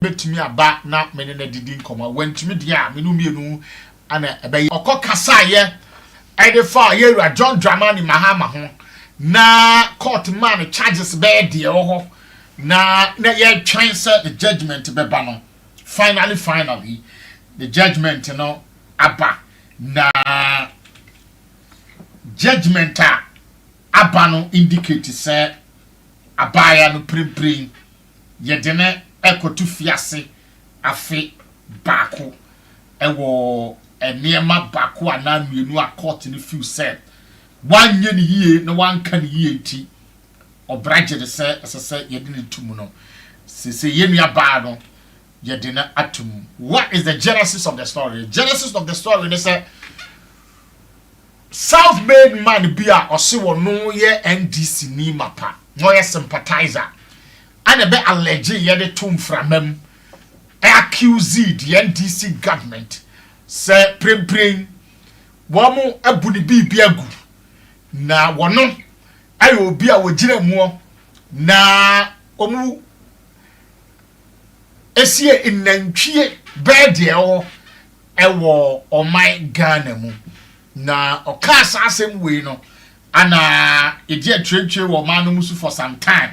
betumi aba na mene na didi nkoma wantumi dia menu mienu ana ebe okokasa ye ede fa ye John Dramani Mahama ho na court man charges be de ho na ye twen say the judgment be ba no finally the judgment no aba na judgment aba no indicate say abaya no primprim ye de ne ekotu fiase afi baako ewo eniema baako ana mienu a court ni few said wanye ni yie na wanka ni yie nti obraje de se ye de ne tumu no se yenu aba no ye de na atum. What is the genesis of the story? Genesis of the story is say South-made man bia ose wo no ye NDC ni mapa no ye sympathizer and be allege ye de tum framam accuse the NDC government say prem wo mo abuni bibia gu na wono ayo obi a wogire mu na omu esie inantwie bede ewo oman Ghana mu na okasa asem we no ana edi atwetwe wo man no musu for some time.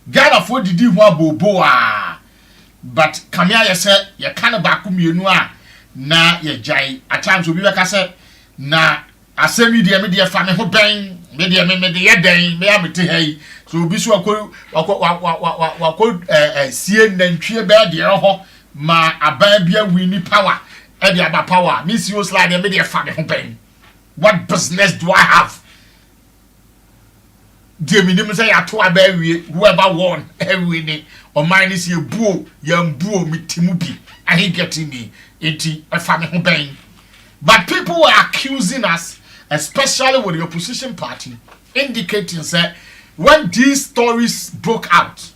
Ghana for didi ho abobo a but kamia ye say ye kan ba ku mienu a na ye jai at times obi be ka say na asemi de me de fa me ho ben me de ye den me amete hai so obi so akọ sie nantwie be de ho ma aban bia wini power e de aba power me see o slide me de fa me ho ben. What business do I have? Dear minimum say I told whoever won every day or mine is your boo, young boo, me Timubi, and he getting me into a family bang. But people were accusing us, especially with the opposition party, indicating that when these stories broke out,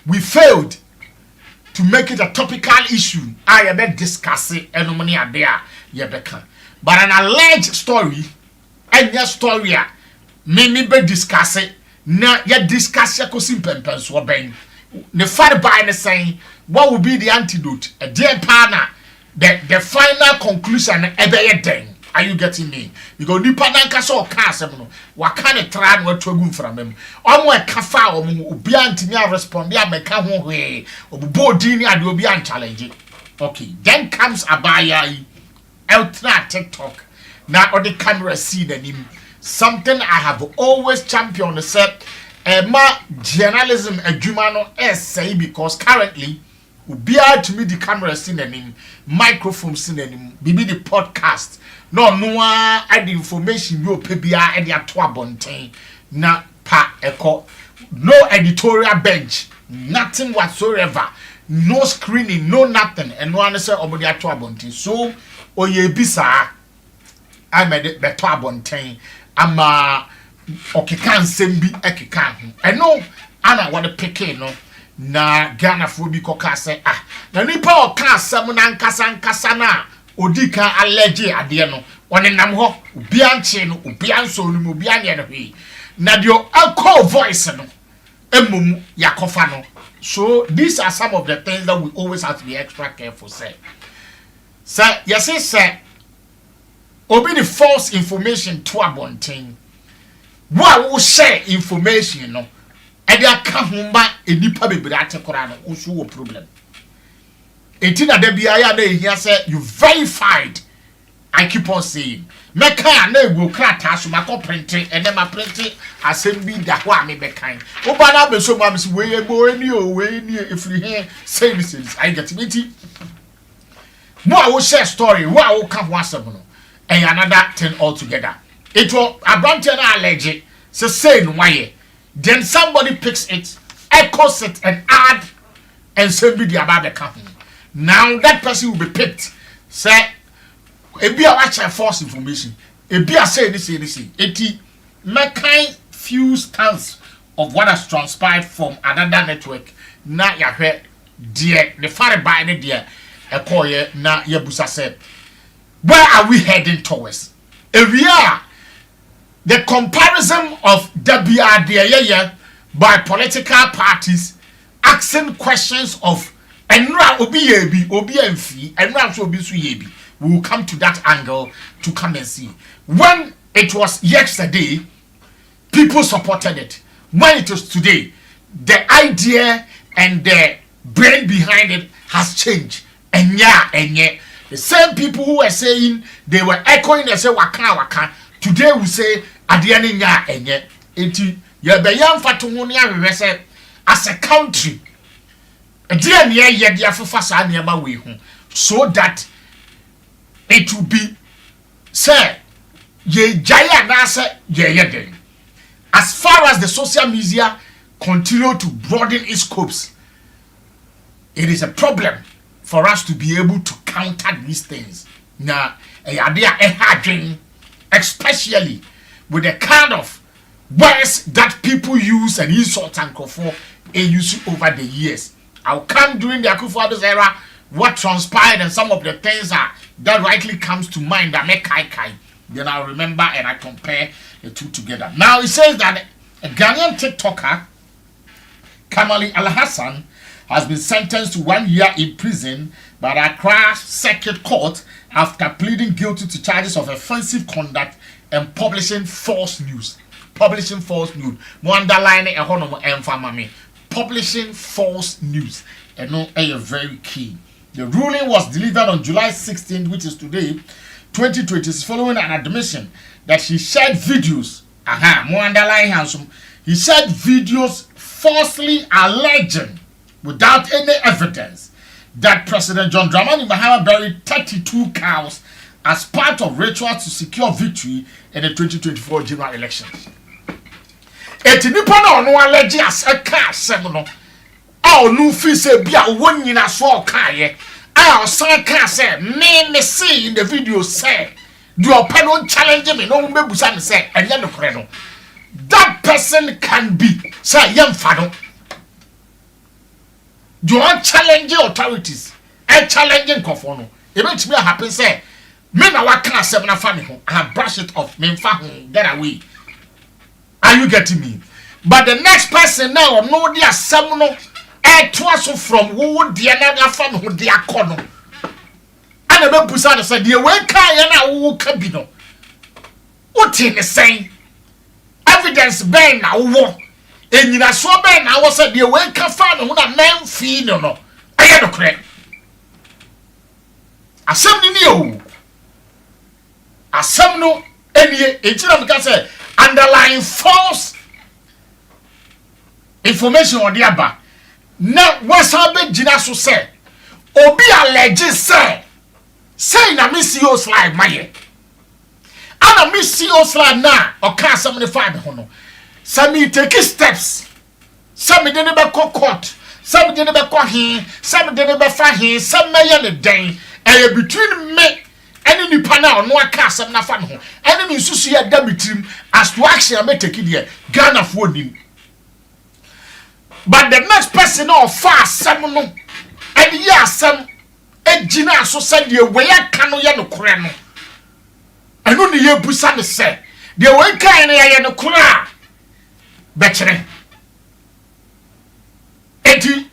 we failed to make it a topical issue. I am discussing and no money are there, but an alleged story, and your story. Me be discuss it na ya discuss ya kosim pempen so ben ne far by ne saying what will be the antidote a dear partner the final conclusion ebe den. Are you getting me? Because nipa nanka so ka asem no waka ne tra no atwagum from him omo e kafa omo obi antimi a respond ya meka ho hwe obubo din ni ade obi an challenge. Okay, then comes abaya ultra TikTok na or the camera see the name. Something I have always championed said ma journalism adwuma no say because currently we are to me the camera synonym, microphone synonym, bibi the podcast no add information you pay bia e dia to abonten na pa eko no editorial bench, nothing whatsoever, no screening, no nothing, and no one say obodi to abonten. So oye bisa I made it beto abonten ama okekan sembi ekekan ho eno ana wode peke no na Ghana fo bi koka se na nipa oka asem na nkasa na odika allergy ade no one nam ho obi anche no obi anso no obi anye no hwe na dio echo voice no emum yakofa no. So these are some of the things that we always have to be extra careful say yes say obi the false information to abonten wa wo share information no e dey aka homba enipa bebere atekora no wo so wo problem etina da bia ya na ehia say you verified. I keep on saying meka na ego krata so mako print and then ma print assembly da ho a me bekan oba na be so ma me we ego eni o we ni efri here say this I get it mo wo share story wo a wo ka ho asem no and another thing altogether. It will abandon allergy, so say no way. Then somebody picks it, echoes it, and add and send me the about the company. Now that person will be picked. Say, if you watch a false information, if you say this, it make kind few stands of what has transpired from another network. Now you heard dear the far by the dear a call ye na yabusa said. Where are we heading towards? If we are the comparison of WRDA by political parties asking questions of enra obi yebi obi amfi enra so obi so yebi. We will come to that angle to come and see. When it was yesterday, people supported it. When it was today, the idea and the brain behind it has changed. And yeah, the same people who were saying, they were echoing and say waka. Today we say adiani nya enye. Enti ye be yam fatu honia we say as a country. Adiani ye dia fufa sa niema we hu so that it will be say ye jaya na say ye. As far as the social media continue to broaden its scopes, it is a problem for us to be able to counter these things. Now, especially with the kind of words that people use and insult and conform use over the years. I'll come during the Akufo-Addo's era, what transpired and some of the things that rightly comes to mind that make kai. Then I'll remember and I compare the two together. Now it says that a Ghanaian TikToker, Kamali Al-Hassan, has been sentenced to 1 year in prison by the Accra Circuit Court after pleading guilty to charges of offensive conduct and publishing false news. Publishing false news. Mo underline e hono mo emfama me. Publishing false news. And no very key. The ruling was delivered on July 16th, which is today, 2020, following an admission that he shared videos. Mo underline handsome. He shared videos falsely alleging, without any evidence, that President John Dramani Mahama buried 32 cows as part of rituals to secure victory in the 2024 general elections. Eti nipa na ono allege as a car semono. A onu fi se bia won nyina so ka ye. A osan ka say me see in the video say do opano challenge me no mebusa me say enye no kore no. That person can be say yemfa no. You want challenging authorities and challenging kofono. It makes me happen say me na wa kan asem na fa me ho and brush it off me fa ho get away. Are you getting me? But the next person now no dia asem no e to aso from wo dia na fa me ho dia kono. Ana be busa no say dia we kan ye na wo ka bi no. What in the saying? Evidence ben na wo. Enyina so ben na wo say dia we ka fa no na men fi no no. Aye no kre. Asem ni o. Asem no enie ejira me ka say underlying false information on the aba. Na wasa be jina so say obi allege say na me see o slide maye. Ana me see o slide na o ka asem ne fa be ho no. Some take steps. Some de ne be court. Some de ne be he. Some de ne be fa he. Some me ne den. E between me and nipa na no aka asem na fa no. Ene me susu ya da betrim as to action me take there. Ghana for nim. But the next person no fa asem no. And ya asem e gina so say the we aka no ye no kore no. Eno ne ye busa me say the we kan ne ye no kore. Betchere. Eti.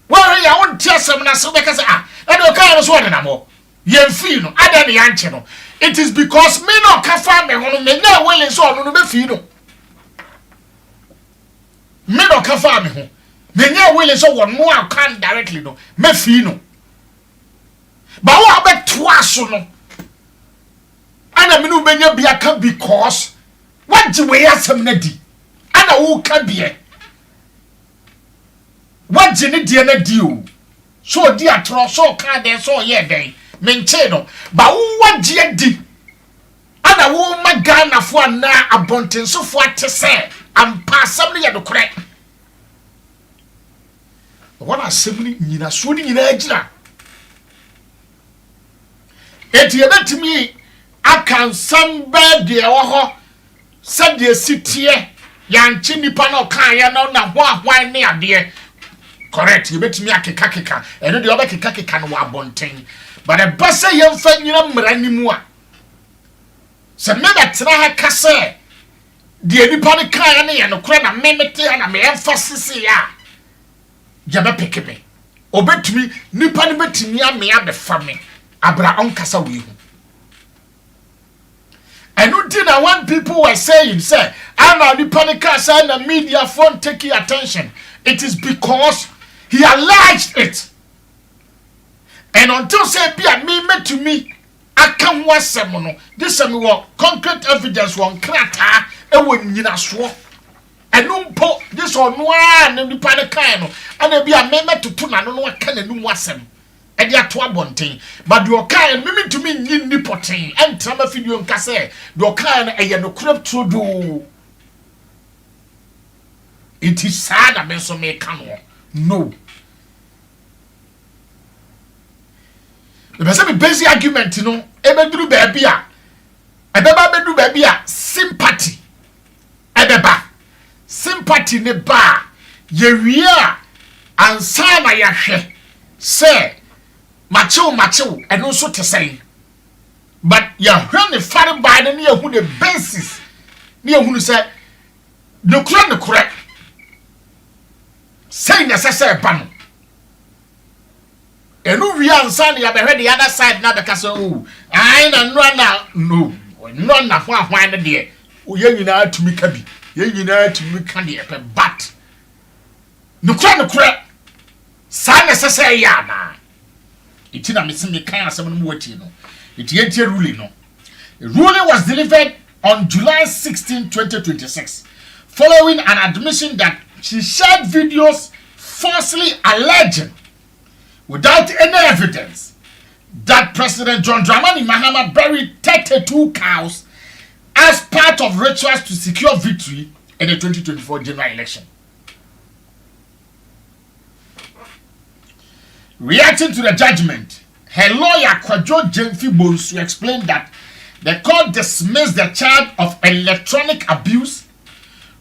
Where ya won tia sem na so because e do kan so de na mo. Yemfi no, ada ne yanche no. It is because me no ka fa me ho no me na wele so no be fi no. Me no ka fa me ho. Me nya wele so won no kan directly no. Me fi no. Ba wo abeto aso no. Ana me no benya bia ka because what the way asem na di. Ana wo ka bie. What jini die na di o. So di atro so ka den so ye den. Menche no. Ba wo wagye di. Ana wo magana fo na abonten so fo atese ampa asem ne ye do kore. What asem ni nyina so ni nyina agira. Eti ebetimi akan samba de wo ho. Said the city yanchi nipa no kan ya no na ho ahwan ne ade. Correct, you bet me akeka and the other keka no abonten. But a bassa yemfa nyina mrani mu a. Se me betra ha kase de nipa ne kan ya ne no kora na memete na me emphasis ya. jabe pick me obetumi nipa ne betimi ame abefa me abra onkasa we hu and now when people were saying say ana nipa ne ka say na media phone taking attention, it is because he alleged it. And until say be a me to me I can wasem no this me wo concrete evidence won krata e won nyina so enu mpo this one wa na nipa ne kan no ana bi a me to na no aka na num wasem e dia to abonten but the okan me to me nyi ni poten entra ma video nka say the okan e ye no crop todo it is sad that me so me kan no. The person basic argument, you know, ebeduru baby a, ebeba bedu baby a sympathy, ebeba sympathy ne ba ye wia ansa na ya hwe say macho eno so te say but ya hwe ne fare ba ne ya hu the basis ne ya hu say the correct say necessary ba no enu wi ansa na ya behwe the other side na be ka so oh ai na no na hwan ne de ye nyina atumi ka bi ye nyina atumi ka de pe but no kura sa necessary ya na iti na mesimi kan asem no wati no iti yentie ruling no. The ruling was delivered on July 16, 2026 following an admission that she shared videos falsely alleging without any evidence that President John Dramani Mahama buried 32 cows as part of rituals to secure victory in the 2024 general election. Reacting to the judgment, her lawyer Kwajo Jemfi Bonsu explained that the court dismissed the charge of electronic abuse,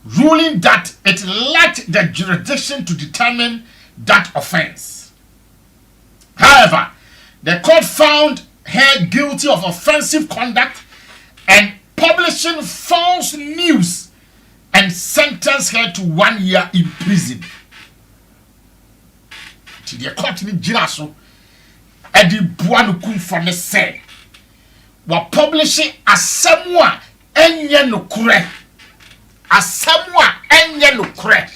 ruling that it lacked the jurisdiction to determine that offense. However, the court found her guilty of offensive conduct and publishing false news and sentenced her to 1 year in prison. To the court in Jiraso, Eddie Buanukum for me say, were publishing a somewhat enye no kure. A somewhat enye no kure.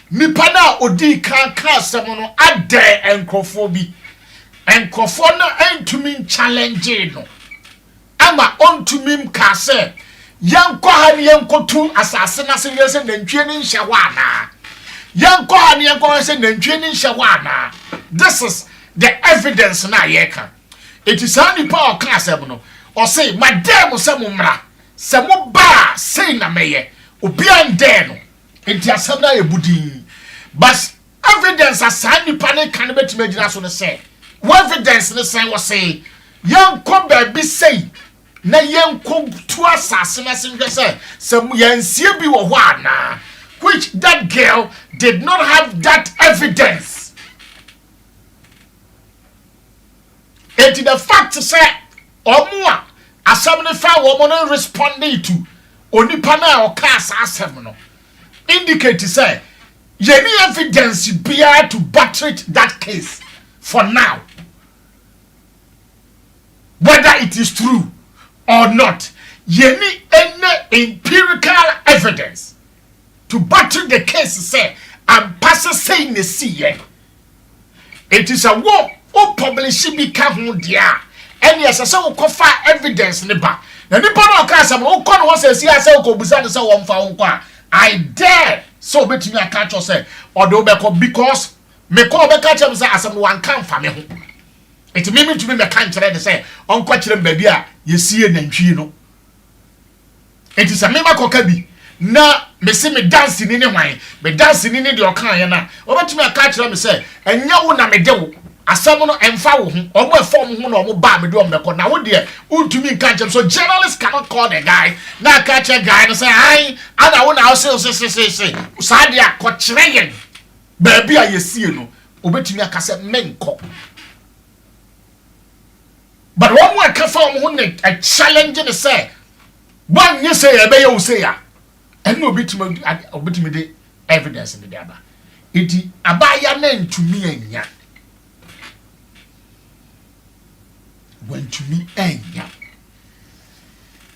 Nipa na odi kan asem no ade enkofo bi enkofo no entumi challenge no ama ontumi mka se yanko ha ne yankotu asase na se yese nantwie ne nhyewa na yanko ha ne yanko se nantwie ne nhyewa na. This is the evidence na yeka. It is only power class no or say madam se mo mra se mo ba say na meye obi ande no enti asem na ebudi but evidence asani pane kan betime gina so ne say what evidence ne say was say yanko ba bi say na yanko to asase na se say some yansie bi wo ho ana which that girl did not have that evidence. And the fact say omo asam ne fa wo no responding to onipa na o ka asem no indicate say any evidence bear to buttress that case for now, whether it is true or not. Any empirical evidence to buttress the case say and pass saying the see. It is a war or publish become dia and yes as so cover evidence neba na nipa no ka asem o kon won say see as o ko busa de say won fa won kwa I dare so betimi aka cho say odo be ko because me ko be ka che say asem no wan kan fa me ho it me to me kan kire de say on kwa kire ba bi a yesie nantwi no it is a me ko ka bi na me se me dance ni ne hwan me dance ni ne de o kan ye na o betimi aka kire me say enya wo na me de wo asem no emfa wo ho omo efom ho na omo ba me do omeko na wo de untumi nka chem so journalists cannot call the guy na ka che guy no say ai ana wo na say sa de akokire yen ba bia yesie no obetumi aka say menko but one more ka fa omo ho ne a challenge ne say one you say e be you say ya and no obetumi de evidence in the aba iti abaya na ntumi anya wantumi anya.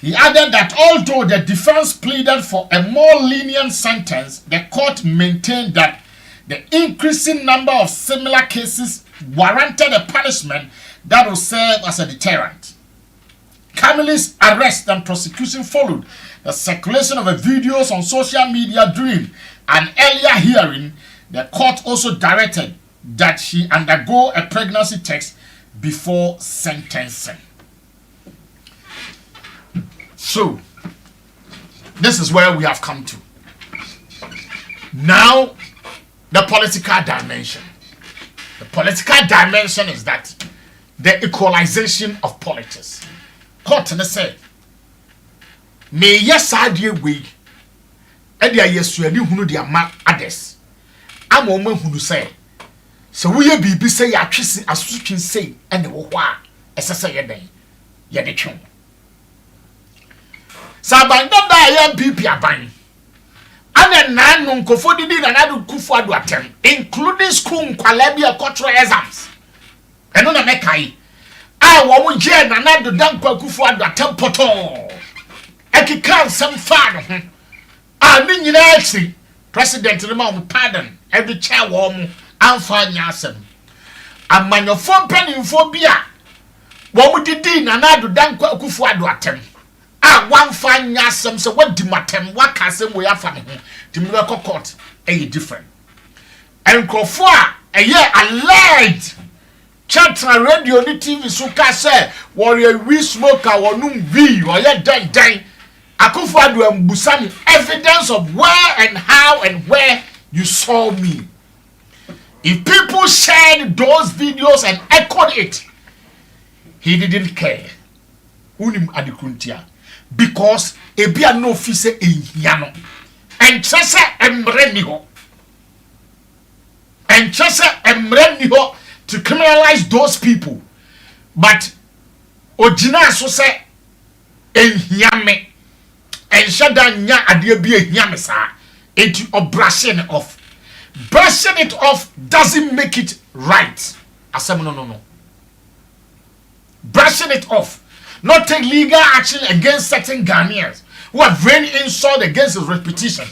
He added that although the defense pleaded for a more lenient sentence, the court maintained that the increasing number of similar cases warranted a punishment that will serve as a deterrent. Kamili's arrest and prosecution followed the circulation of the videos on social media during an earlier hearing. The court also directed that she undergo a pregnancy test before sentencing. So, this is where we have come to. Now, the political dimension. The political dimension is that the equalization of politics. Court and say, may yes idea we, and there yes you hunu dia ma others. I'm woman who say, so we be say ya twisi asutwin say and the wo a esese ye den ye de twon. Sabanda da ya MPP aban. Ane nanu nkofo didi na nadu kufu adu atem, including school nkwala bi cultural exams. Eno na mekai. A wo mu je na nadu dankwa kufu adu atem poto. Ekika nsem fa no ho. A ni nyina achi president no ma pardon every chair wo mu amfa nya asem. Amanyofo mpanimfo bi a wo mu didi na nadu dankwa kufu adu atem. A one fine yasem so what dimatem what casem we have family to move court a different. And Crawford a year allied chat radio ni TV suka say warrior we smoker or num V or ya dan Akufo do busami evidence of where and how and where you saw me. If people shared those videos and echoed it, he didn't care. Unim adikuntia. Because ebia no fise ehiano and chese emre ni ho and chese emre ni ho to criminalize those people, but ojina so say ehiame and shada nya ade bi ehiame sa enti brushing it off doesn't make it right. Asem no brushing it off. Not take legal action against certain Ghanaians who have rained insult against his reputation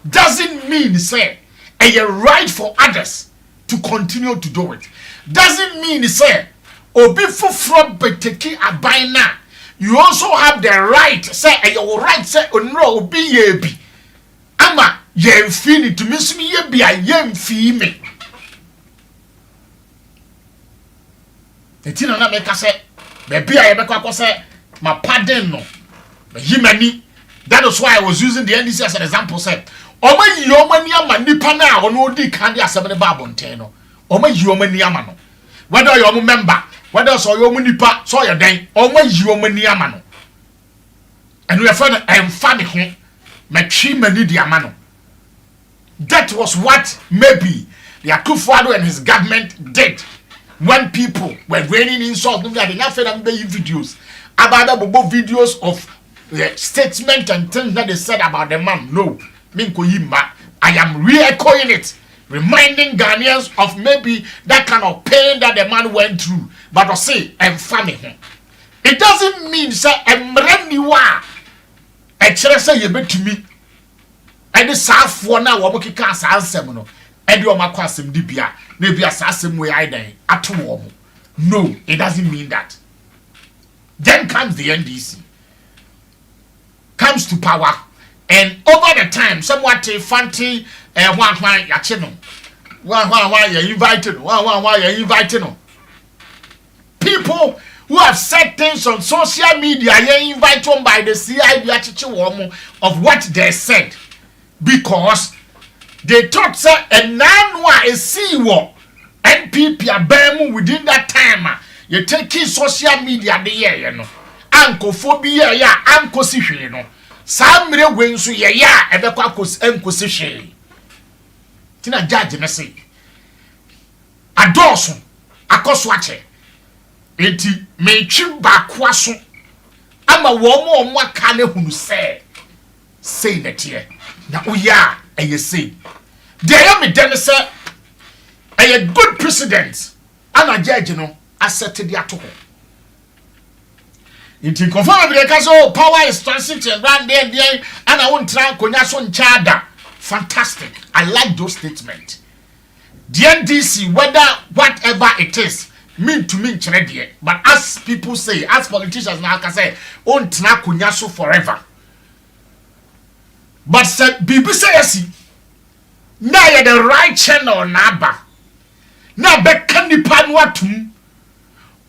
doesn't mean say a right for others to continue to do it. Doesn't mean say obi fufro beteki abaina. You also have the right say your right say no obi yebi ama ye feel to miss me yebi a yem fi me. Etina na make say baby, I ever say my pardon no. Himani. That is why I was using the NDC as an example. Say, Oma yomani ama nipa na ono di kandi asabene babonte no. Oma yomani ama no. Whether you're a member, whether so yomu nipa, so your den, Oma yomani ama no. And we are friend and family home. Me mani di ama no. That was what maybe the Akufo-Addo and his government did. When people were raining insults, they had enough videos about the videos of statement and things that they said about the man. No, I am re-echoing it, reminding Ghanaians of maybe that kind of pain that the man went through. But I say, I'm funny. It doesn't mean say I'm renewal. I say you bet to me. And the South for now, what we can't answer. And you are my question, Dibia. Maybe assassin way I die at home. No, it doesn't mean that. Then comes the NDC. Comes to power. And over the time, somewhat fancy why ya channel. Why you invited? Why you invited? People who have said things on social media, you invite them by the CIB of what they said. Because they thought say a nanwa is see what NPP abemu within that time. You take social media the year, you know. Anko phobia ya anko sihwe no. Samre wensu ye ya ebekwa anko sihwe. Tina judge na say. Adoso akoso ache. Enti metwi bakwa so. Ama wo mo aka ne hunu say na tie. Na uya eye say. There am me then say a good precedent and a judge no accepted the ato. It confirm because power is transiting around there and I won't try konyaso nchada. Fantastic. I like those statements. The NDC, whether whatever it is, mean to mean chere. But as people say, as politicians now can say, on tna kunyaso forever. But say bibi say yesi. Na ye the right channel na ba. Na be kanipa no atum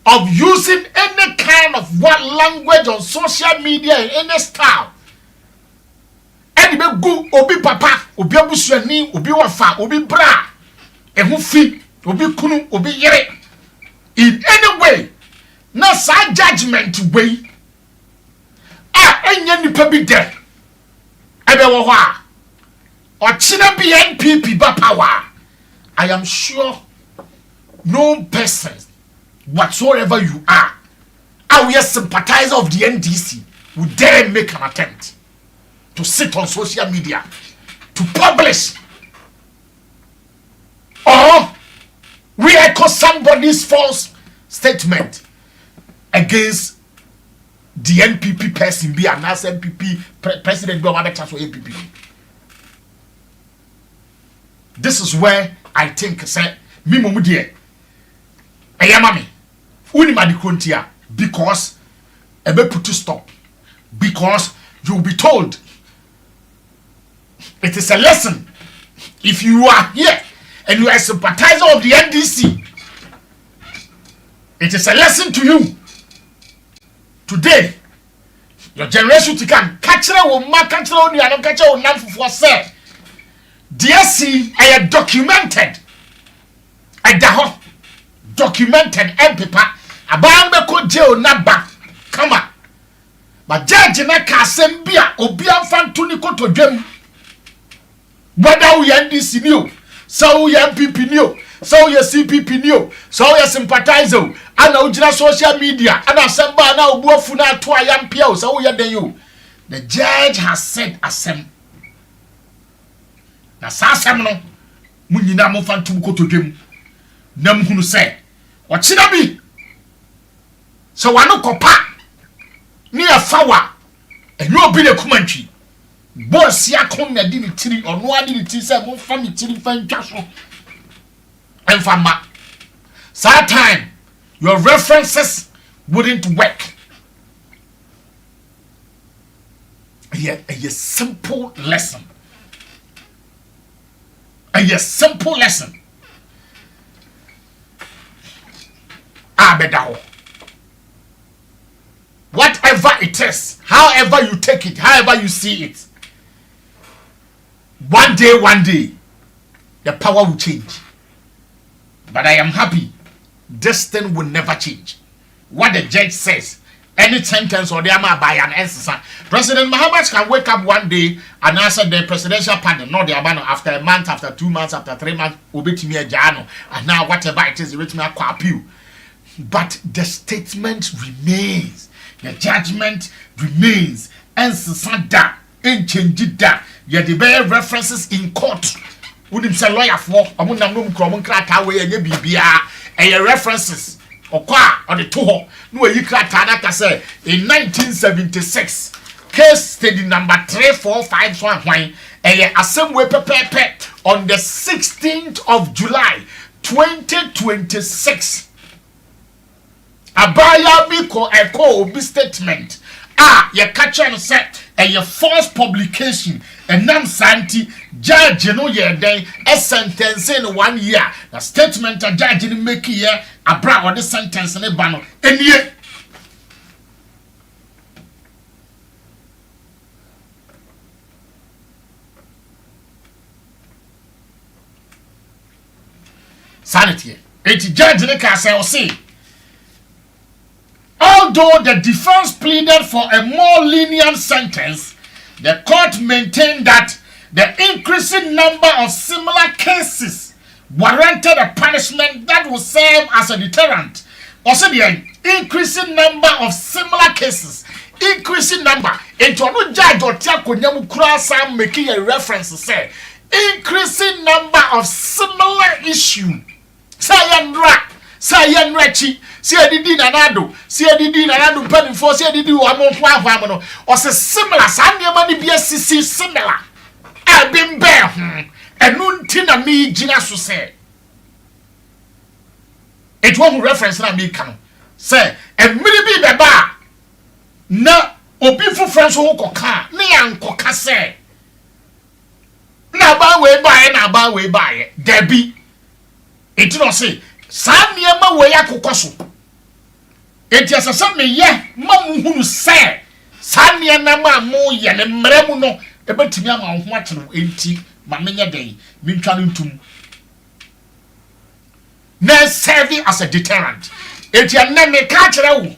of using any kind of what language on social media in any style. Any be go obi papa, obi abusuani, obi wafa, obi bra, ehu fi, obi kunu, obi yere. In any way, na sa judgment way. Enye nipa bi de. Ebe wo ho a. Ochina bi NPP ba power. I am sure no person whatsoever you are, I will sympathizer of the NDC would dare make an attempt to sit on social media to publish or re-echo somebody's false statement against the NPP person be an as NPP president go other chance for NPP. This is where I think say me momudie ayamami uni madikontia because ebe put to stop because you will be told it is a lesson. If you are here and you are a sympathizer of the NDC, it is a lesson to you. Today, your generation to come, catch it will mark, catch it on you, and catch it on none for say. DSC, I am documented. I daho documented and paper. Abamba ko jail naba. Come on. But judge na kasembia obian fantuni ko to dwem. Whether we NDC new, so we MPP new, so we CPP new, so we sympathizer, and ujina social media, and assemble na ubuofu na to ayampia, so we den you. The judge has said asem. Na sa asem no, munyina mo fantum ko to dwem. Na mhunu say, ochina bi. So wano kopa ni afawa, enyo obi le kumantwi. Boss ya come na di ni tiri ono adi ni tiri say mo fa mi tiri fa ntwa so enfama that time your references wouldn't work. A simple lesson, a simple lesson. Abedaho, whatever it is, however you take it, however you see it, one day, the power will change. But I am happy, this thing will never change. What the judge says, any sentence or the ama by an answer. President Muhammad can wake up one day and answer the presidential pardon, not the abano after a month, after 2 months, after 3 months, obey me a jano, and now whatever it is, reach me a appeal. But the statement remains, the judgment remains, and Sanda ain't changed that. Yet the bare references in court. Wouldn't say lawyer for Amunam Cromon Crata way and Bibia and references or qua or the toho. No, you crack say in 1976, case study number 3451 and assembly pepe on the 16th of July 2026. Abaya Biko echo obi statement. Ye catch on set a false publication and nam santi judge no ye den a sentence in 1 year. The statement a judge in make here a bra or the sentence in a banner. And ye sanity. It's judge in the castle say. Although the defense pleaded for a more lenient sentence, the court maintained that the increasing number of similar cases warranted a punishment that would serve as a deterrent. Also, the increasing number of similar cases, increasing number. Into no judge or tiakonyamu krasa making a reference say increasing number of similar issue. Say Rechi, say Didi Nanado, say Didi Nanado penny for say Didi Wamon, or say similar, Sanya money BSC similar. I've been bare, and noon tina me Gina say. It won't reference na me can say, and maybe be bar. Na obi fu friends who koka, ni an koka say. Na ba we buy, Debbie. It don't say. Sa niema we yakokoso enti asasa me ye mamuhunu se sa niema ma mo ye ne mremu no ebetimi ama ho ateno enti ma menye den mi ntwa no ntum na serve as a deterrent enti na me ka kire wo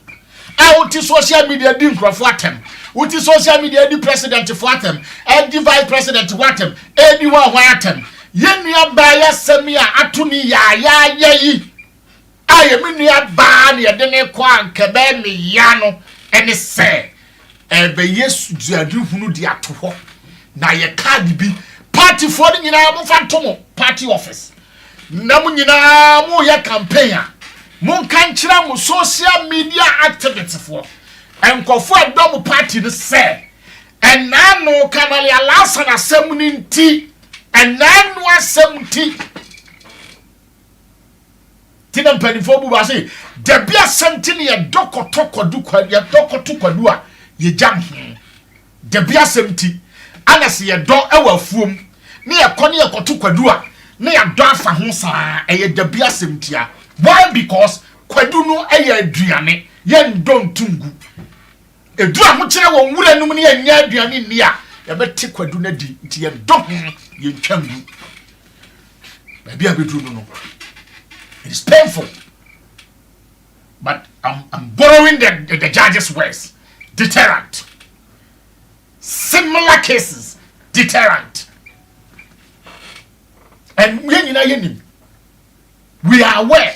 out social media di nkrofo atem uti social media di president for atem and di vice president for atem edi wa atem yenua ba ya semi a atuni ya yi aye menua ba na ye de ne kwa nkebe me ya no ene se ebe yesu duadu hunu di ato ho na ye card bi party for nyina mo fantomo party office na mo nyina mo ye campaign a mo kan kira mo social media activities for enkofo adom party no se enano kanale alasa na semni nti enano asemti tina mpanifo bu ba say de bia semti ne ye dokotoko ya dokoto kwadu a ye jam de bia semti anase ye do ewa fuom ne ye kone ye koto kwadu a ne ya do afa ho saa eye de bia semti a why because kwadu no eye aduane ye ndontungu edu a mo kire wo nwura num ne ye nya aduane ni a ye beti kwadu na di nti ye do ho ye ntwangu ba bia bedu no it's painful, but I'm borrowing the judge's words. Deterrent. Similar cases, deterrent. And we are aware.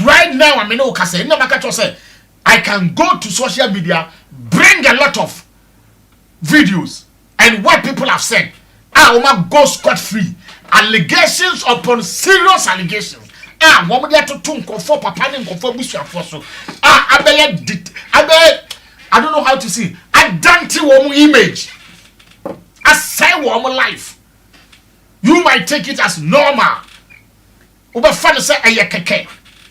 Right now, I mean, I can go to social media, bring a lot of videos, and what people have said. I will go scot-free. Allegations upon serious allegations. What would you to for papa and for bushra so? I don't know how to see. I don't image. I say woman life. You might take it as normal. Uber fun say keke.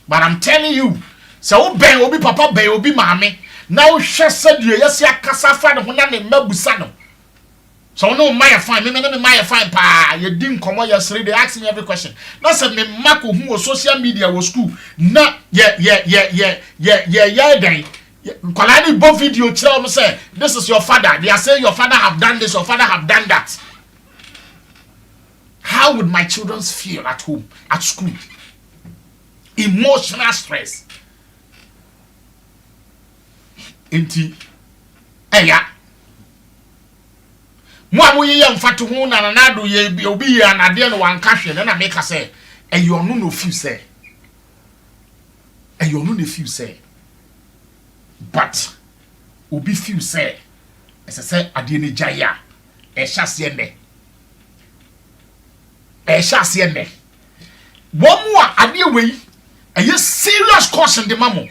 But I'm telling you, so be obi papa be obi mame. Now she said you yes ya kasa fa de hona ne mabusa no. So no my fine, me my fine pa. You didn't come yesterday. They ask me every question. Not say me mako who was social media was school. Not yeah. Then Kolani both video tell me say this is your father. They are saying your father have done this, your father have done that. How would my children feel at home, at school? Emotional stress. Inti, yeah. Mo ye mfatu hu na nado ye obi ye anade no wanka hwe na make say eyo no feel say eyo no feel say but obi feel say ese say ade ne jaya e hyase ne wo a ade wei eye serious caution de mamo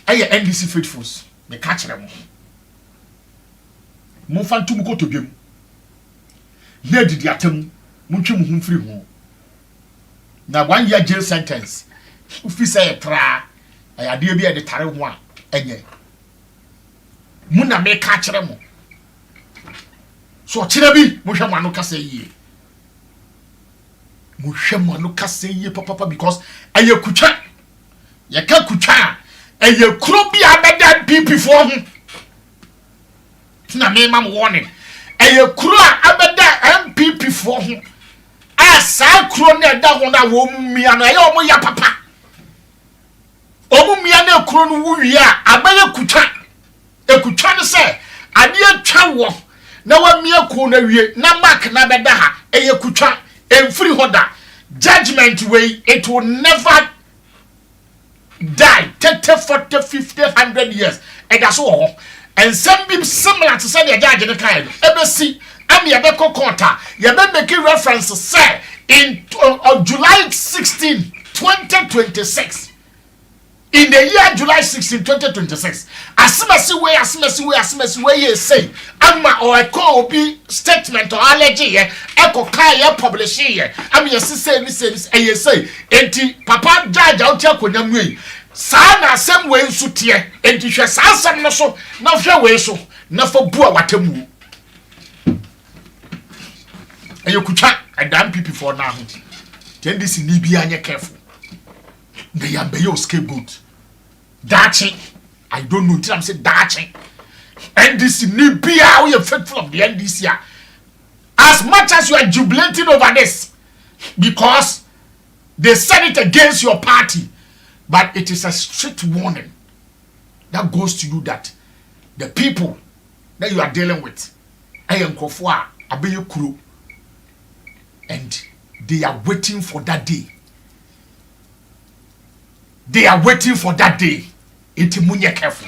eye NDC faithfuls me ka kire mo fantu mu kotobiem na didi atem muntwe mu humfiri ho na 1 year jail sentence ufi say tra ayade bi e de tare ho a enye mu na me ka kire mo so kire bi mo hwe manu kasa yie papa because aye kutwa ye ka kutwa aye kuro bi abeda PP for ho na me mam warning eye kuro abeda MPP for ho asa kuro na da ho na wo mumia no eye omo ya papa omumia na kuro no wuwi a abaya kutwa ekutwa no se ade atwa wo na wa mia ko na wie na mark na beda ha eye kutwa emfiri hoda judgment way it will never die 30 40 50 100 years and that's all. And some be similar to say the judge in the kind. Ebesi, am yebeko kota yebe making reference say in July 16 2026 in the year July 16 2026 asimasi way ye say ama or a call be statement or allergy ye eko kai ye publish ye am ye say ye say enti papa judge out ya konamwe saa na asem we nso tie enti hwe saa asem no so na hwe we so na fa bu a watamu ayokutwa adam people for now then this ni bia anya careful they are be your scapegoat dachi I don't know until I'm say dachi and this ni bia we are faithful of the NDC as much as you are jubilating over this because they said it against your party. But it is a strict warning that goes to you that the people that you are dealing with, and they are waiting for that day. They are waiting for that day. Itimunye careful.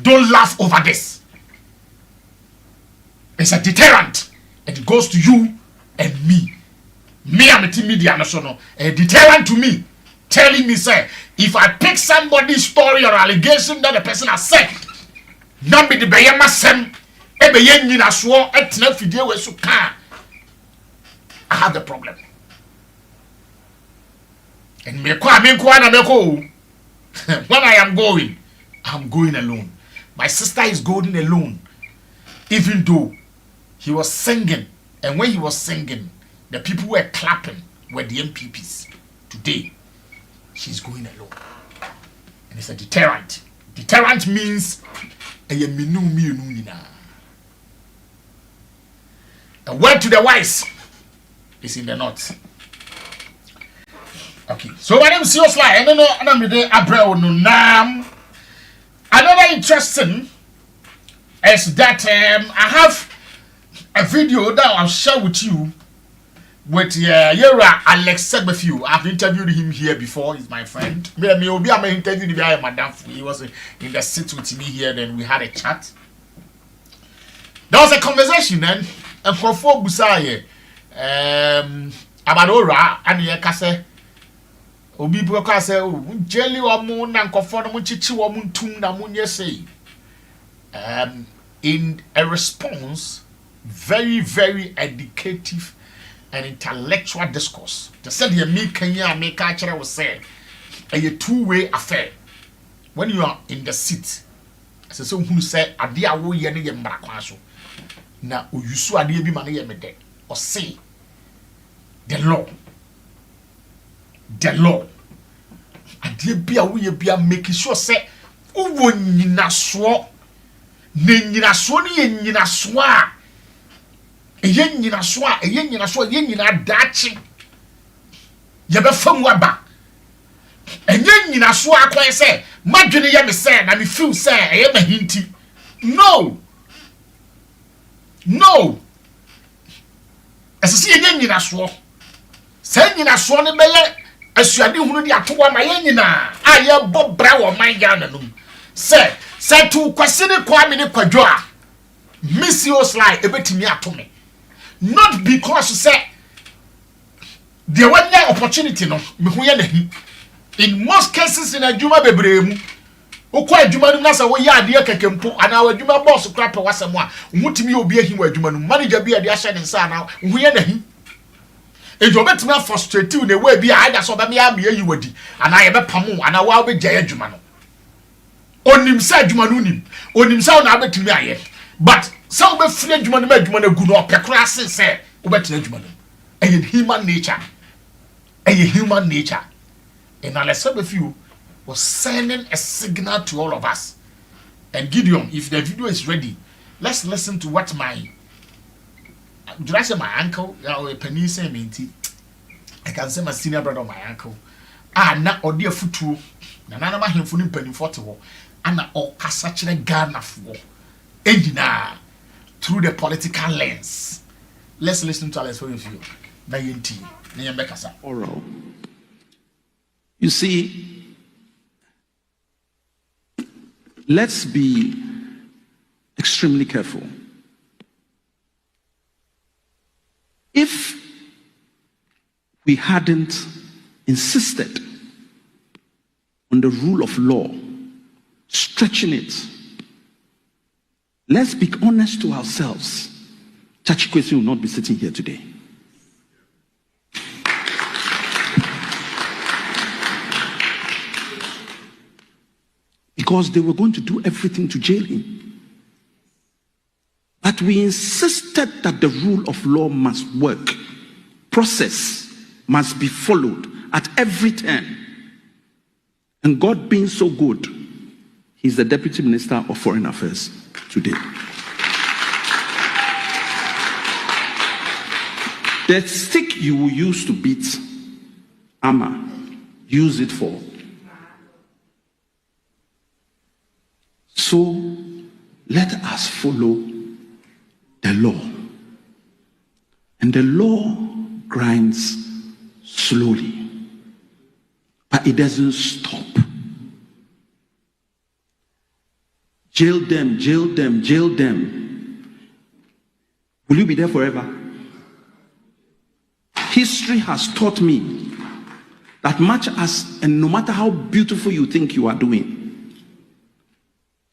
Don't laugh over this. It's a deterrent. It goes to you and me. Me, I'm a media national. A deterrent to me. Telling me, say, if I pick somebody's story or allegation that the person has said, not be the bayama sem, ebe yen ni na swo etna fidie we so ka, I have the problem. And me kwa na me ko. When I am going, I'm going alone. My sister is going alone. Even though he was singing, and when he was singing, the people were clapping were the MPPs. Today, she's going alone. And it's a deterrent. Deterrent means a word to the wise is in the north. Okay, so my name is Sio Sly. I don't know, another interesting is that I have a video that I'll share with you with Alex Segbefiu. I've interviewed him here before. He's my friend. Me obi am interviewed Madam. He was in the seat with me here. Then we had a chat. There was a conversation and for Busaye about Ora and Yakase. Obi buka say jelly wa mu na nkofo no mu chichi wa mu ntum na mu nye say in a response very very educative and intellectual discourse. They said you me Kenya make actually was say a two-way affair. When you are in the seat, as I say who say ade a wo ye ne ye mbra kwa so na oyusu ade bi ma ne ye mede or say the law ade bia wo ye bia make sure say wo nyinaso ne nyinaso ne ye nyinaso a eye nyina dachi ye be fam waba enye nyinaso akwan say madwene ye me say na me feel say eye mahinti no esisi enye nyinaso say nyinaso ne beye asuade hunu di atowa ma ye nyina aye bobra wo man ya nanum say tu kwase ne kwa me ne kwadwo a Missio Sly ebetimi atome. Not because you say there was no opportunity no in most cases in a juma bebremu okwa adwuma nu na sa wo ya ade akakempo ana wa adwuma boss crap wasem a mutimi obi ahi wa adwuma nu manager bi ade ahye ne nsa na wo ye nahi ejo betimi frustrate you na we bi aida so ba me ya yi wadi ana ye be pamo ana wa be gya adwuma no onim sa adwuma nu nim onim sa na betimi aye but so be free adwuma no ma adwuma na gu no opekra se wo betina adwuma no human nature and Alex Segbefiu was sending a signal to all of us. And Gideon, if the video is ready, let's listen to what my uncle, a penny say minty. I can say my senior brother, my uncle. Na odi afutuo na nana ma hemfo ni mpanimfo te ho ana okasa kire Ghana fo enjina through the political lens. Let's listen to Alex Segbefiu na yenti na yembekasa oral. You see, let's be extremely careful. If we hadn't insisted on the rule of law, stretching it, let's be honest to ourselves, Chachi Kwesi will not be sitting here today. Because they were going to do everything to jail him. But we insisted that the rule of law must work. Process must be followed at every turn. And God being so good, he's the Deputy Minister of Foreign Affairs today. The stick you will use to beat Amma, use it for. So let us follow the law. And the law grinds slowly, but it doesn't stop. Jail them, jail them, jail them. Will you be there forever? History has taught me that much as, and no matter how beautiful you think you are doing,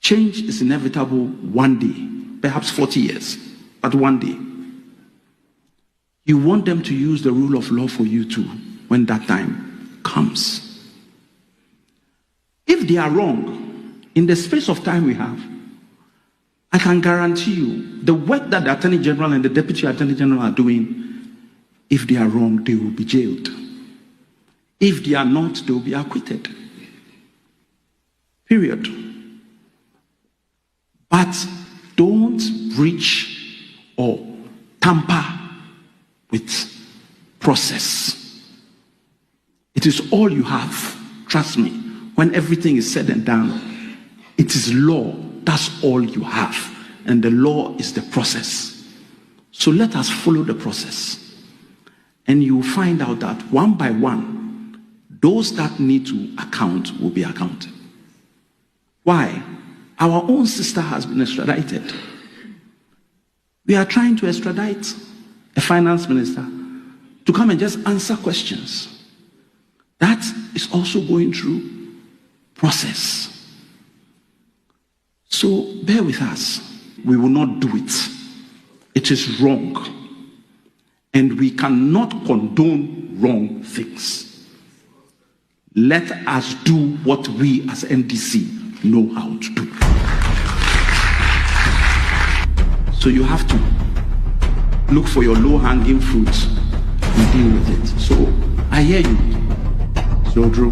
change is inevitable one day, perhaps 40 years, but one day. You want them to use the rule of law for you too, when that time comes. If they are wrong, in the space of time we have, I can guarantee you, the work that the Attorney General and the Deputy Attorney General are doing, if they are wrong, they will be jailed. If they are not, they will be acquitted. Period. But don't breach or tamper with process. It is all you have. Trust me. When everything is said and done, it is law. That's all you have. And the law is the process. So let us follow the process. And you will find out that one by one, those that need to account will be accounted. Why? Our own sister has been extradited. We are trying to extradite a finance minister to come and just answer questions. That is also going through process. So bear with us. We will not do it. It is wrong. And we cannot condone wrong things. Let us do what we as NDC know how to do. So you have to look for your low-hanging fruits and deal with it. So I hear you. So Drew,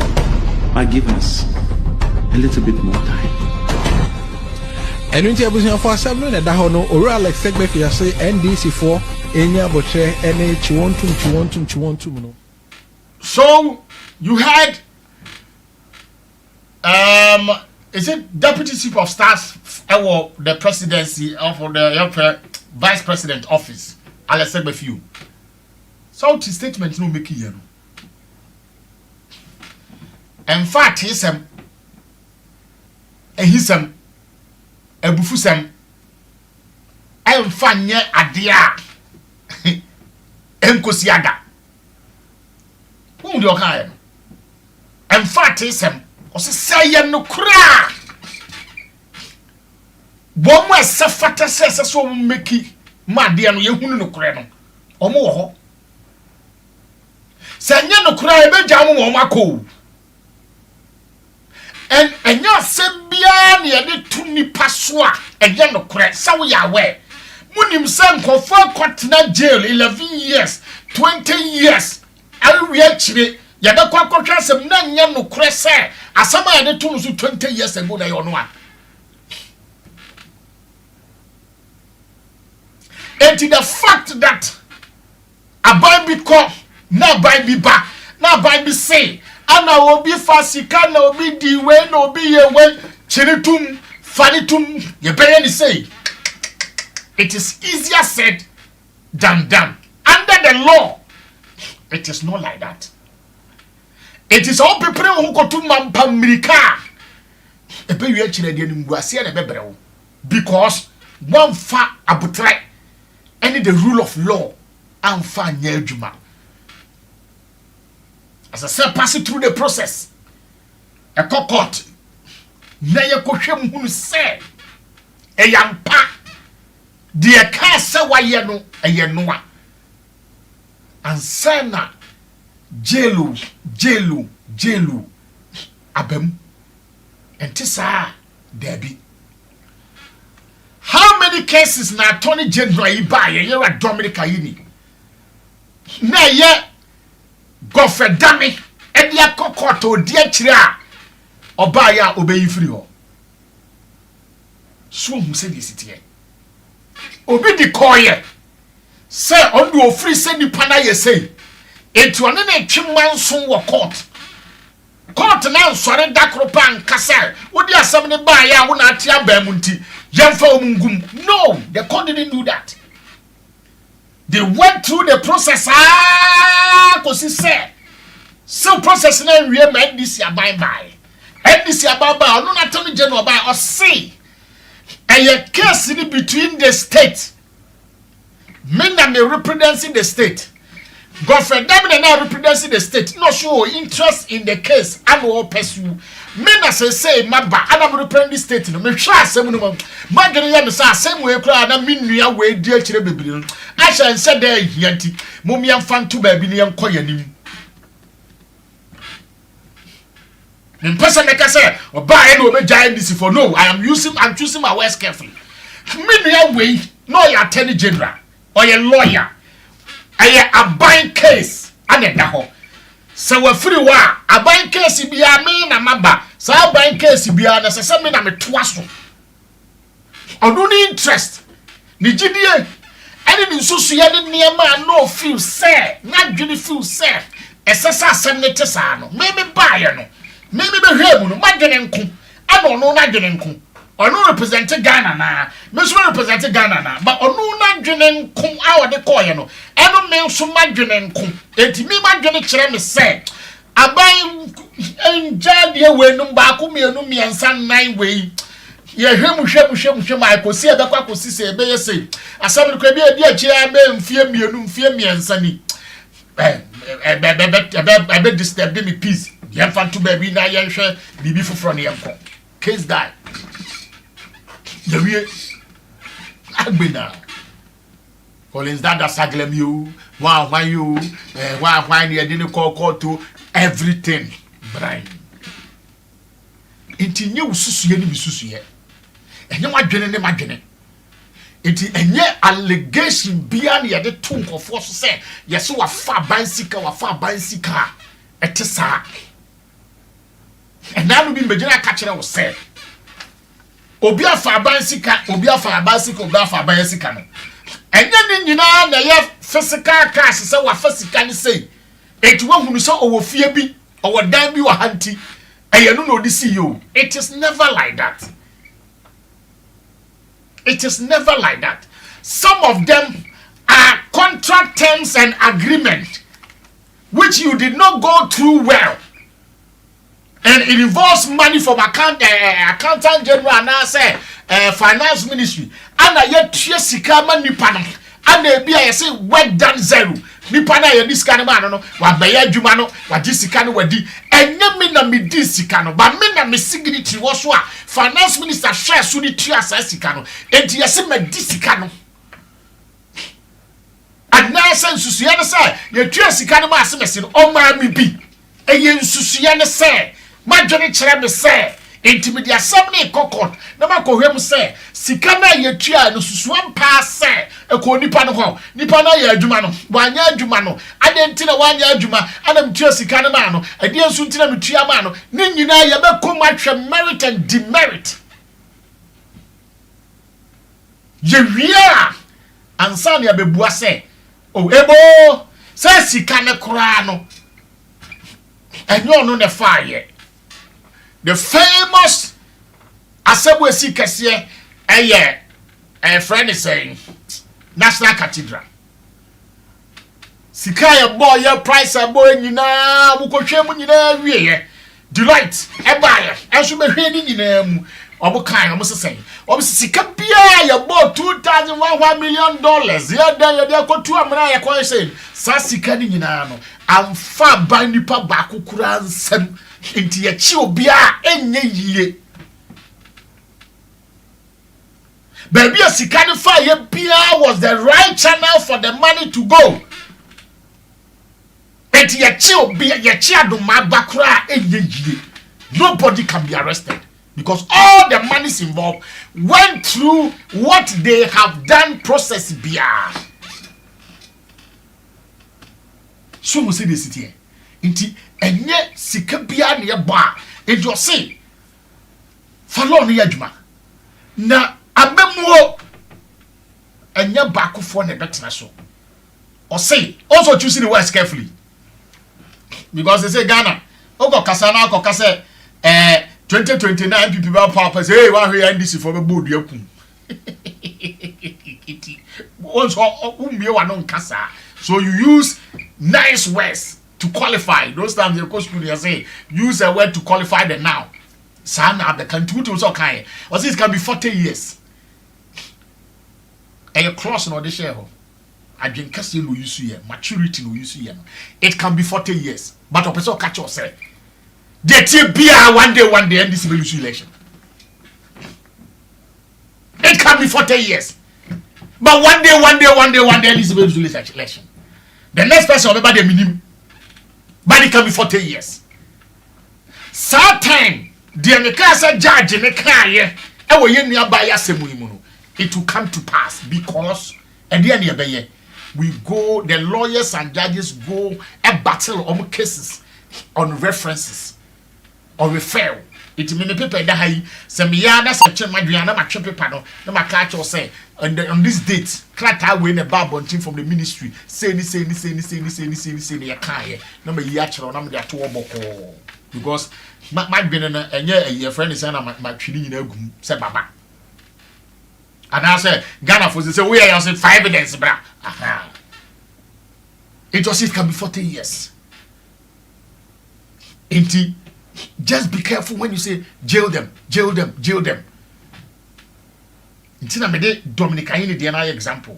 but give us a little bit more time. And when you have for assembly, that no or Alex Segbe say NDC for Enya Boche NH 1 So you had is it Deputy Chief of Staff or the presidency of the Vice President office? Alex Segbe few. So the statement no make here. In fact, he's ebufusem emfanye adea enkosiada who do kan emfatisem oseseye no kura bomu esafata sese so meki made no yehunu no kura no omo wo ho senye no kura ebeja mo mako and enya sebia ne yede tu nipa so a enya no kure sawo ya we munim san kofo kwatena jail 11 years 20 years awi akire yede kwakotwa sem na nya no kure se asama yede tu no so 20 years ago na yo no a and the fact that abai bi ko na abai bi ba na abai bi say ana obi fasika na obi diwe na obi yewe chiritum fanitum ye beye ni say it is easier said than done. Under the law it is not like that. It is all people who go to mampamirika ebe wi chire de nimbuase na bebreo because one fa abutre any the rule of law amfa nya adwuma. As I said, pass through the process. A court. Na ye kohwem hunu se eyampa de ka se waye no eye noa ansana jelu abem entisa debi. How many cases na Attorney General iba ye Dominic Ayini na ye gofedame e dia kokoto di akire a oba ya obeyi free ho so hu se di sitie obi di koye se ondu ofri se nipa na ye sei etu one na twemman so wo court na nsore dakro pan kasa wodi asem ne ba ya wo na ate aba mu nti yemfa omungum. No, the court didn't do that. They went through the process kosi se so process na wie ma ndisi aban bai ndisi aban bai ono na Attorney General bai o say a case in between the state men and representing the state government them na representing the state no show interest in the case and all pursue men as say maba adam represent the state no me hwa asem no magere ya me say asem we kura na menua we di akire bebiri no asha nse da hianti momia mfanto ba bi ne yenko yanim. In person like I say, or buy any obeja this for no. I'm choosing my words carefully. Many way, no your Attorney General or your lawyer. A buying case and a daho. So we're free wa a buying case be a mean a mamba. So a buying case be a necessary I'm a twasso. Or no interest. Nijidie. Any so near man no feel sad, not really feel sad. Essasa senatesano, maybe buy no. Maybe be hemu no madwene nko ana no na dwene nko ono represent Ghana na me so represent Ghana na but ono na dwene nko a wode koye no eno me so madwene nko enti me madwene kire me se aban enja de we no ba ko me no me ansa nan we ye hwemu ma akosi ebe kwa akosi se ebe ye se asam ko bi akire ebe mfie miensa ni ebe disturb me peace. Yemfa to baby na yenhwe bibi foforo ne yenko case die yewie agbena Collins dada saglem you why you why ne yede call to everything brain intinye ususuye ni bisusuye enye madwene ne madwene enti enye allegation bia ne yede to nkofo so se yeso wafa bansika etesa. And now we be major catcher was said. Obia for bicycle, Obia for a bicycle, Obia for a bicycle. And then you know, the physical cash is our physical say. It won't who saw over fear be or damn you a hunty. And you don't know the CEO. It is never like that. It is never like that. Some of them are contract terms and agreement which you did not go through well. And it involves money from accountant general and I say finance ministry. And I yet sika nipa no. And be I say work done zero. Nipa na ye this kind of man no. Wa baya adwuma no, wa di sika no wadi. Enye me na me di sika no, ba me na me signature wo so a finance minister share so ni tua sa sika no. Enti ye se me di sika no. And now sense susuya ne say ye tua sika no ma asemese no o ma mi bi. Eye susuya ne say madwene kire me say intimidate asem ne kokot na makohwem say sika na ye tua no susuam pa say eko nipa no ho nipa na ye adwuma no wanya adwuma no adenti na wanya adwuma anam tua sika no ma no ade ensu ntina me tua ma no ne nyina ye bekom atwe merit and demerit ye wia ansa ne abebua say oh ebo say sika ne kora no enyo no ne fire. The famous Asabwesi Kesiye a friend is saying National Cathedral. Sikaya boy, your price a boy, you know, Mukochemu, you know, Deloitte ebaya enso be hwe ni nyina mu obo kan omo sesen obo sika bia ya bo $2,100 million ya dan ya kotu amra ya ko say sa sika ni nyina no amfa ban nipa ba kokura nsam enti ya chi obi a enye yie baby a sika ni fa ya bia was the right channel for the money to go. Enti ya chi obi ya chi adoma ba kura enye yie. Nobody can be arrested because all the monies involved went through what they have done process bia. So we say this here. Inti enye sika bia ne ba. Ejo say follow no yadwuma. Na abemuo enye bakofo na betena so. Or say also choosing the words carefully. Because they say Ghana Oko kasana ko kase 2029 people ba papa say hey wa hwe NDC for be board yakum. Also umie wa no nkasa. So you use nice words to qualify. Those times the coach could say use a word to qualify the now. Sana the country to so kind. Or it can be 40 years. And you cross no the share ho. Adwenkase no use here, maturity no use here. It can be 40 years. But a person catch yourself. They be one day and this will lose election. It can be 40 years. But one day this will lose election. The next person will be the minimum. But it can be 40 years. Certain the Nekasa judge in the car it will come to pass because at the end of the year we go, the lawyers and judges go a battle on cases, on references, or refer. It mean the paper that I say me ya na section madriana ma twe paper no na ma catch or say on this date klata we na babon team from the ministry say ni ya kan na ma yi a kire na ma de ato oboko because my bin na enye a friend say na ma twini nyina agum say baba. And I said, Ghana for say we are saying 5 evidence, bra. Aha. It can be 40 years. Inti, just be careful when you say jail them. Inti na mede Dominica in the example.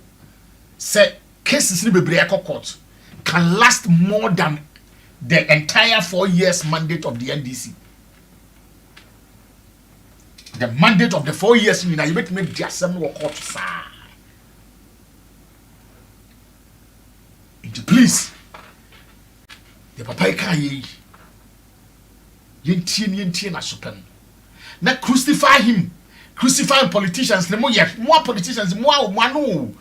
Say cases in the court can last more than the entire 4 years mandate of the NDC. The mandate of the 4 years you bet me the assembly work out sir. Please, the papa can yentie na supen. Na crucify him. Crucify politicians. More politicians, more no.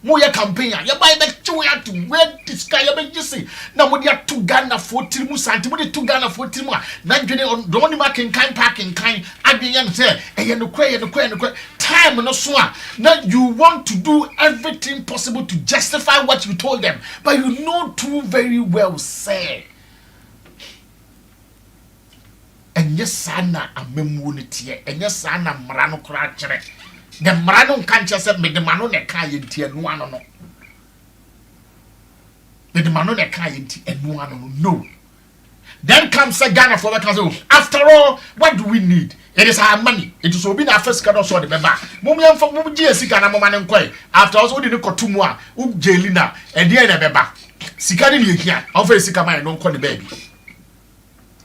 More campaign. Ya buy back to where to where this guy you just say. Now we are 2 Ghana 40 musanti. We 2 Ghana 40 mu. Na dwene on don't marking kind parking kind. Adwen say eh no kwe. Time no so. Now you want to do everything possible to justify what you told them, but you know too very well say. Enye sana amemu ne tie. Enye sana mra no kra kire. The Marano can't just say, me the Mano ne Kayanti and one no. The Mano ne Kayanti and one no. Then comes a Ghana for the council. After all, what do we need? It is our money. It is open our first card also the member. Mumian for Mumji Ghana Moman and Quay. After also the Kotumwa, Jelina, and the other member. Sikani here, offer Sikama and don't call the baby.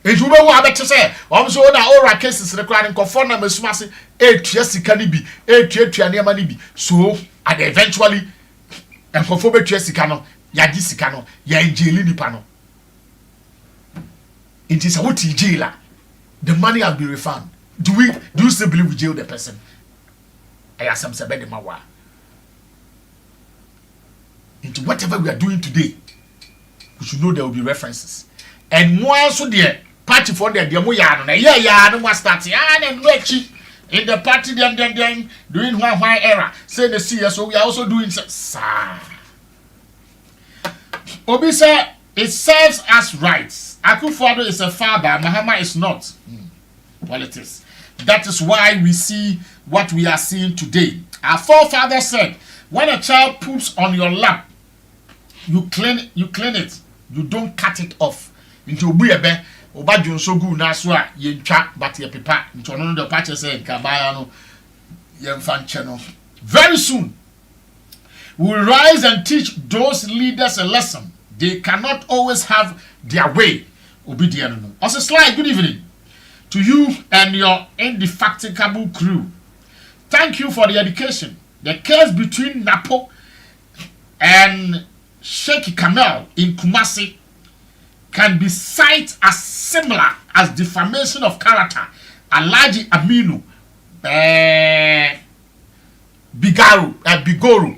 It will be what to say. Also, all our cases requiring conform and smash 8 years canibi, 8 years manibi. So, and eventually, and conform to Sicano, Yadisicano, Yanjeli Pano. It is a what jailer. The money has been refunded. Do you still believe we jail the person? I ask some Sabedi Mawa. Into whatever we are doing today, we should know there will be references. And more so there. Party for the demo yard, no more starting, and Rechi in the party, then doing one era. Say the CSO, we are also doing sir. Obi said it serves as rights. Akufo-Addo is a father, Mahama is not. Politics. That is why we see what we are seeing today. Our forefather said, when a child poops on your lap, you clean it, you don't cut it off. Into Ubuyebe. oba junso gu na so a ye ntwa but ye pepa ntono no de patch say kabaya no ye mfa no. Very soon we will rise and teach those leaders a lesson. They cannot always have their way. Obedient no. Also slide, good evening to you and your indefatigable crew. Thank you for the education. The case between Napo and Sheikh Kamel in Kumasi can be cited as similar as defamation of character. Alaji Aminu Bigoro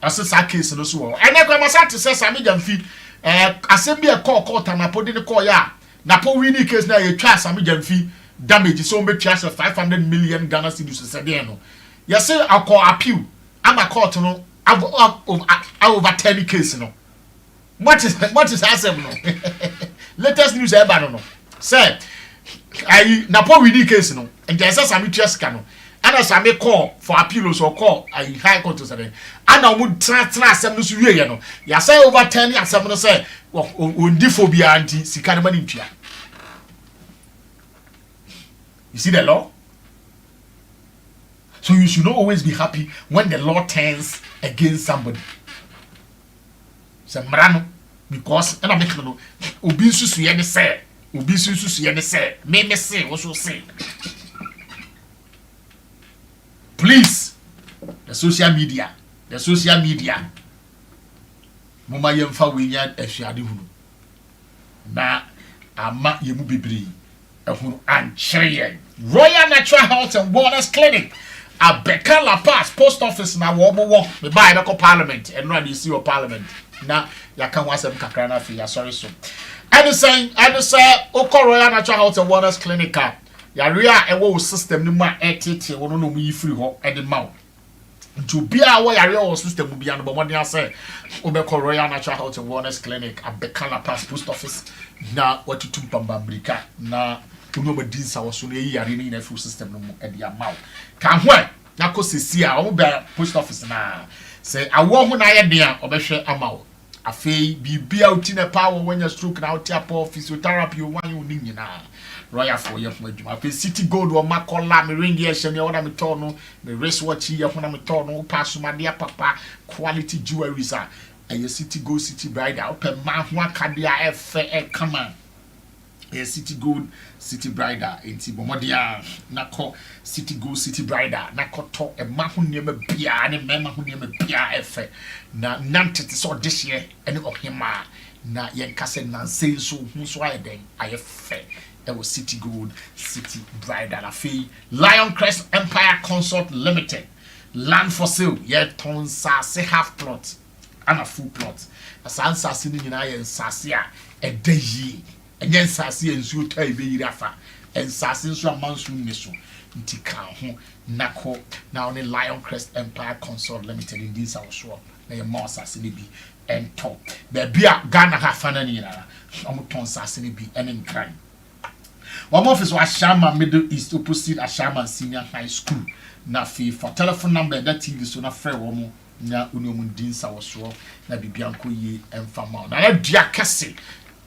as a case no so. And I go masati say Sami Jamfi assembly a call Napo didn't call ya. Napo winning case na ye twa Sami Jamfi damage so make charge of 500 million Ghana cedis said no. You say I call appeal. I'm a court no over 10 case no. What is asem no? Latest news ever no. Say I Napo winning case no. And there is some just no. And as I may call for appeals or call I high court to say. And I would transfer asem no so wie no. You say over 10 asem no say undiphobia anti sikademani ntua. You see the law? So you should not always be happy when the law turns against somebody. Sembrano, because and I make no obisu su ye ne say, obisu su ye ne say, me say, also say. Please, the social media. Mama yemfa we nya afiade hunu. Na ama yemu bibiri. Ehunu ancheye. Royal Natural Health and Wellness Clinic. A Beka La Paz post office na wo me buy na parliament and run you see your parliament na ya kan wasem kakra na fi ya sorry so and say Royal Natural Health and Wellness Clinic ya ria e wo system ni ma etete wo no mu free ho e de ma to bia wo ya ria wo system bia no bo mo say obeko Royal Natural Health and Wellness Clinic a Beka La Paz post office na watutu pambambrika na uno ma dinsa wo so na yi yare ni na full system no mu e de amaw kan ho na ko sesi a wo be post office na say awo ho na ye de a obehwe amaw afei bibia uti na power when your stroke na uti apo physiotherapy o wan yo ni nyina Royal for ye fuma djuma afei City Gold o makola me ring ye hye ne wo na me to no me wristwatch ye ho na me to no pass ma de papa quality jewelries a City Gold City Bridal open ma ho akadea efe e kama City Gold City Bridal enti bomodia nako City Gold City Bridal nakoto e ma ho niam bia ne mema ho niam bia efe na nantete so this year ene ohima na yenkase nanse so hu so ayeden ayefe e wo City Gold City Bridal afei Lion Crest Empire Consort Limited land for sale ye ton sase half plot and a full plot asansa sini nyina ye nsase a edayi enye nsase ensuo tai be yiri afa ensase nso amanso nneso nti kan ho nako na on Lion Crest Empire Consort Limited in this house na ye mo asase ne bi ento be bia Ghana ha fa na ni na omo ton sase ne bi ene nkran one office was Ashama Middle East opposite Ashama Senior High School na fi for telephone number that TV so na frɛ wo mo na uniomun dinsa wo so na bibia nko yi emfama na dua kese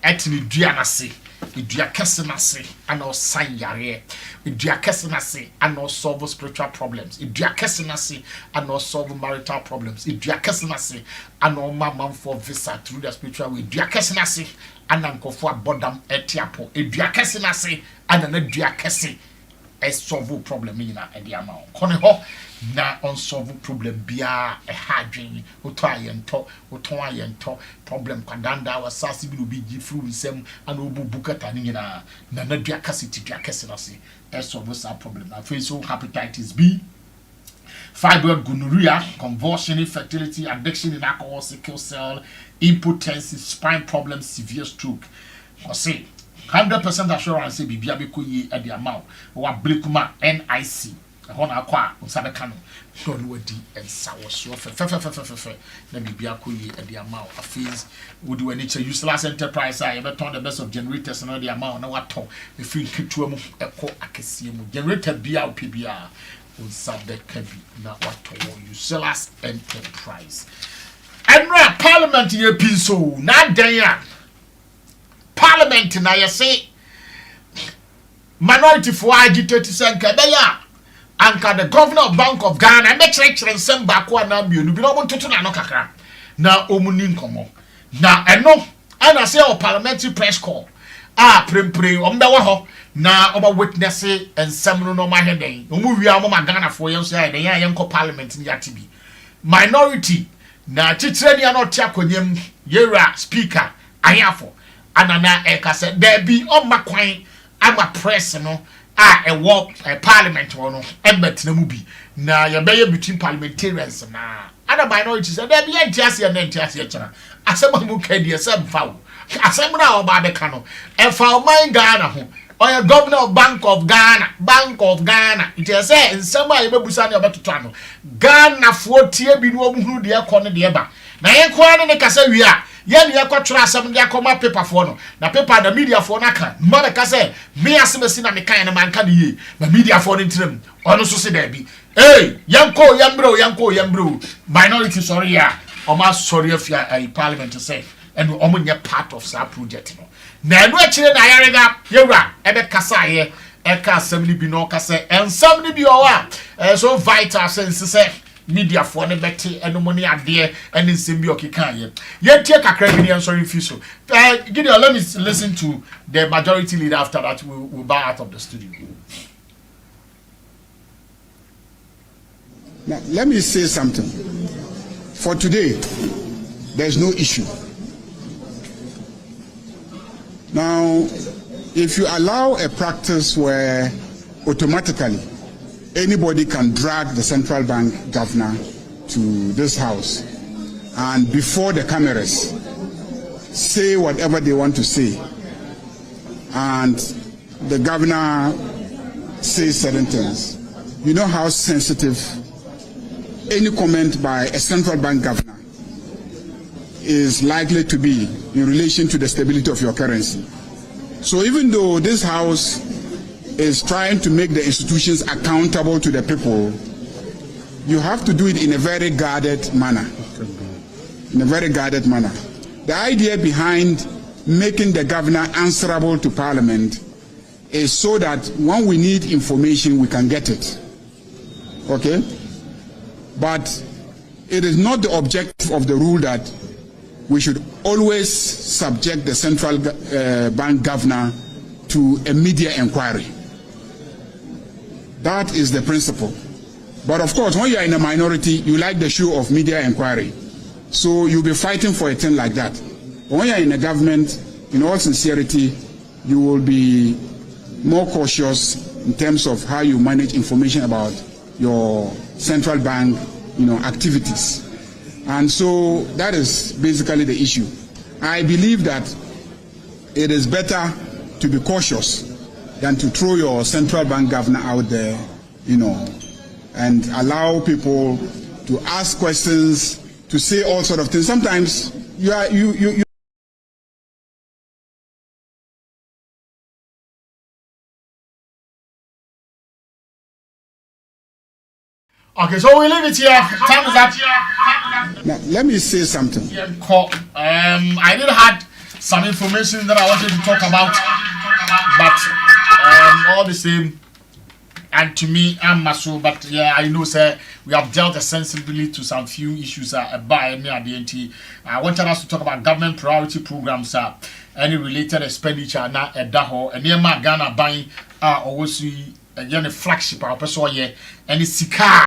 etini dua na se dua kese na se ana osan yare dua kese na se ana solve spiritual problems dua kese na se ana solve marital problems dua kese na se ana mama for visa through the spiritual way dua kese na se ana nkofo abodam etiapo dua kese na se ana na dua kese solve problem nyina e dia ma kone ho na unsolve problem bia e hadwen oto ayento problem kwadanda wasasi bi no bi gifru wisem ana obubu kata nyina na na dua kase ti dua kase na se solve sa problem na face hepatitis B fibroid gonorrhea convulsion infertility addiction in alcohol sickle cell impotency spine problems severe stroke or say 100% assurance say bibia be ko yi e de amount wa blekuma NIC hona akwa usabe kanu so no wadi ensa wo so fe na bibia ko yi e de amount afees wodi wani che useless enterprise I be turn the best of generators na de amount na wato e free ketua mu eko akesie mu generator bia opbia usabe kabi na wato useless enterprise enra parliament ye pinso na dan ya Parliament na ye say minority for agitated Sankabeya. Anka the governor of Bank of Ghana, make and send back one and you be no to na no kakra. Na omunin komo. Na eno, and I say our parliamentary press call. Prim ombewa ho. Na oba witness and some no my head. Umu we are mama Ghana for you say, the yanko parliament in Yatibi. Minority. Na titreni anot yakonyem yera speaker. Ayafo. Anana eka said, there be on my coin. I'm a press no. A walk a parliament or no, embed na mubi. Na ya beye between parliamentarians na. Other minorities there be entiasi and entiasi chana. Asema mu kedi asem fawo. Asem na oba be kano. E fawo man Ghana ho. Oya governor of Bank of Ghana. It is say nsema ye bebusa na obetuto ano. Ghana fo tie bi no omuhuru de ekọ ne de eba. Na ye kwa ne kasa wi a yen ye kwatwara asem de akoma paper for no na paper the media for na kan ma ka say me asemasi na me kan na man ka de ye na media for no ntiram ono so se da bi yanko yambro minority sorry ya o ma sorry afia parliament say and o mo part of that project no na enu akire na yarega yewra ebe kasa ye e ka asem ni bi no ka say ensam ni bi o wa so vital sense say media for ne beti enomoni ade and nsem bi okika ye tie kakra bi ne sorry fiso Gideon, let me listen to the majority leader. After that we'll bow out of the studio. Now let me say something. For today there's no issue. Now if you allow a practice where automatically anybody can drag the central bank governor to this house and before the cameras say whatever they want to say, and the governor says certain things, you know how sensitive any comment by a central bank governor is likely to be in relation to the stability of your currency. So even though this house is trying to make the institutions accountable to the people, you have to do it in a very guarded manner. The idea behind making the governor answerable to Parliament is so that when we need information, we can get it. Okay? But it is not the objective of the rule that we should always subject the central bank governor to a media inquiry. That is the principle. But of course, when you are in a minority, you like the show of media inquiry. So you'll be fighting for a thing like that. But when you are in a government, in all sincerity, you will be more cautious in terms of how you manage information about your central bank, activities. And so that is basically the issue. I believe that it is better to be cautious than to throw your central bank governor out there, and allow people to ask questions, to say all sort of things. Sometimes you Okay, so we leave it here. Time is up. Now, let me say something. I did had some information that I wanted to talk about, but all the same, and to me, I'm Maso, but yeah, I know, sir, we have dealt sensibly to some few issues by me at the NT. I wanted us to talk about government priority programs, any related expenditure, now at Daho, and near my Ghana buying, also, again, a flagship, our person, and it's Sika.